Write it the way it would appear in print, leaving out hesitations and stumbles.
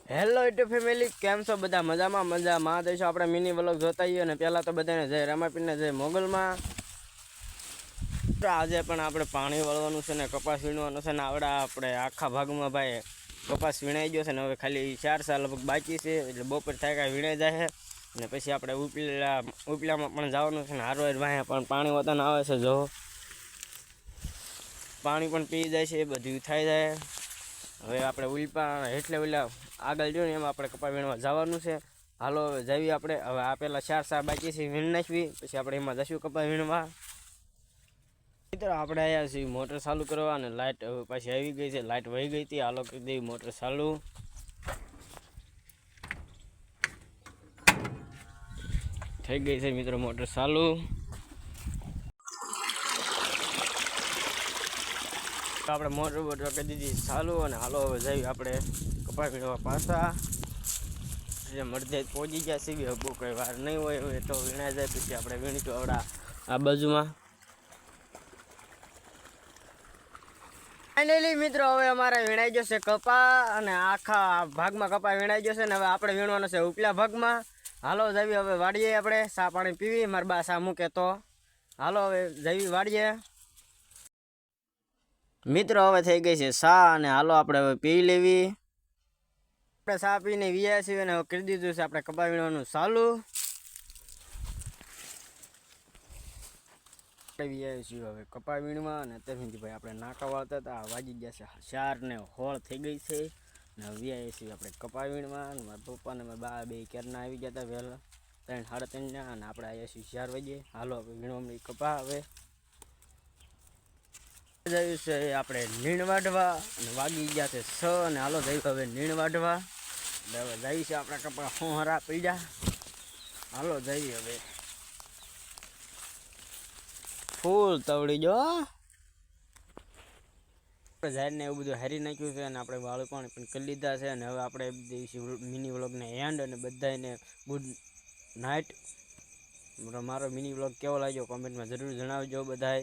Hello YouTube family, કેમ છો બધા? મજામાં દેશો. આપણે મિની વ્લોગ જોતા હોઈએ અને પહેલાં તો બધાને જય રામાપીરને જય મોગલમાં. આજે પણ આપણે પાણી વળવાનું છે ને કપાસ વીણવાનું છે ને આપણે આખા ભાગમાં ભાઈ કપાસ વીણાઈ ગયો છે ને હવે ખાલી 4 સાલ લગભગ બાકી છે, એટલે બપોર થાય કાંઈ વીણાઈ જાય અને પછી આપણે ઉપલામાં પણ જવાનું છે ને હારવાર વાંહે પણ પાણી વતાને આવે છે. જો પાણી પણ પી જાય છે, બધું થઈ જાય. હવે આપણે એટલે આગળ જોઈને એમાં આપણે કપા વીણવા જવાનું છે. હાલો હવે જઈએ આપણે. હવે આ પહેલાં 4 સાલ બાકી છે વીણ નાખવી, પછી આપણે એમાં જશું કપા વીણવા. મિત્રો આપણે આવ્યા છીએ મોટર ચાલુ કરવા અને લાઇટ હવે પાછી આવી ગઈ છે. લાઇટ વહી ગઈ હતી, હાલો કરી દેવી મોટર ચાલુ. થઈ ગઈ છે મિત્રો મોટર ચાલુ. આપણે મોટર કરી દીધી ચાલુ અને હાલો હવે જઈએ આપણે કપા વીણવા પાછા. મરદે પહોંચી ગયા છે, બહુ કઈ વાર નહીં હોય હવે તો વીણા જાય, પછી આપણે વીણીશું આવડા આ બાજુમાં. ફાઇનલી મિત્રો હવે અમારે વીણાઈ જશે કપા અને આખા ભાગમાં કપા વીણાઈ જશે ને હવે આપણે વીણવાનો છે ઉપલા ભાગમાં. હાલો જઈએ હવે વાડીએ, આપણે સા પાણી પીવી, મારા બા સા મૂકે તો. હાલો હવે જઈએ વાડીએ. મિત્રો હવે થઈ ગઈ છે સા અને હાલો આપણે હવે પી લેવી. આપણે સા પીને વ્યા છીએ અને હવે કરી દીધું છે આપણે કપા વીણવાનું ચાલુ. હવે કપા વીણવા અને અત્યારથી ભાઈ આપણે નાકા વાળતા હતા, વાગી ગયા છે 4 ને હોળ થઈ ગઈ છે ને વ્યાય છીએ આપણે કપા વીણવા. અને મારા પપ્પા ને મારા બા બે ક્યારના આવી ગયા હતા વહેલા 3 સાડા 3 અને આપણે આવ્યા છીએ 4 વાગે. હાલો આપણે વીણવા કપા હવે જયું છે આપણે નીણ વાઢવા અને વાગી ગયા છે 6 અને હાલો જયું હવે નીણ વાઢવા. હવે જઈએ છે આપણા કપા હોહરા પીડા. હાલો જઈએ હવે ફૂલ તવડી જો ઝાડને એવું બધું હારી નાખ્યું છે અને આપણે વાળું પાણી પણ કરી લીધા છે. અને હવે આપણે મિની વ્લોગને એન્ડ અને બધાને ગુડ નાઇટ. મારો મિની વ્લોગ કેવો લાગ્યો કોમેન્ટમાં જરૂર જણાવજો બધાએ.